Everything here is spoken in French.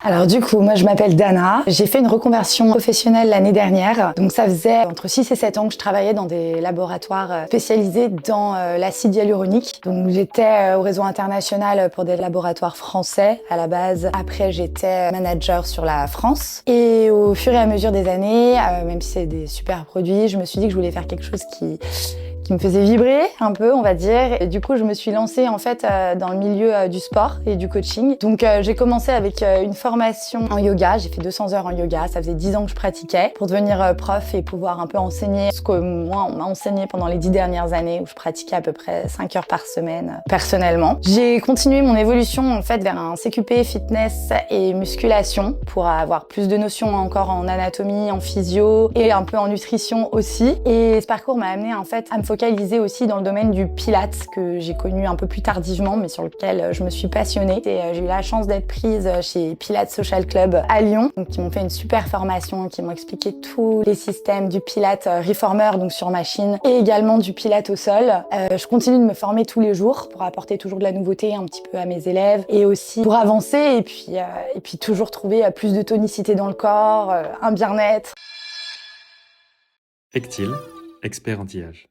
Alors du coup, moi je m'appelle Dana, j'ai fait une reconversion professionnelle l'année dernière. Donc ça faisait entre 6 et 7 ans que je travaillais dans des laboratoires spécialisés dans l'acide hyaluronique. Donc j'étais au réseau international pour des laboratoires français à la base. Après j'étais manager sur la France. Et au fur et à mesure des années, même si c'est des super produits, je me suis dit que je voulais faire quelque chose qui me faisait vibrer un peu, on va dire. Et du coup, je me suis lancée en fait dans le milieu du sport et du coaching. Donc j'ai commencé avec une formation en yoga. J'ai fait 200 heures en yoga. Ça faisait 10 ans que je pratiquais pour devenir prof et pouvoir un peu enseigner ce que moi, on m'a enseigné pendant les 10 dernières années où je pratiquais à peu près 5 heures par semaine personnellement. J'ai continué mon évolution en fait vers un CQP fitness et musculation pour avoir plus de notions encore en anatomie, en physio et un peu en nutrition aussi. Et ce parcours m'a amené en fait à me focaliser aussi dans le domaine du Pilates que j'ai connu un peu plus tardivement mais sur lequel je me suis passionnée. Et j'ai eu la chance d'être prise chez Pilates Social Club à Lyon, donc qui m'ont fait une super formation, qui m'ont expliqué tous les systèmes du Pilates Reformer, donc sur machine, et également du Pilates au sol. Je continue de me former tous les jours pour apporter toujours de la nouveauté un petit peu à mes élèves et aussi pour avancer et puis toujours trouver plus de tonicité dans le corps, un bien-être. Ectil, expert anti-âge.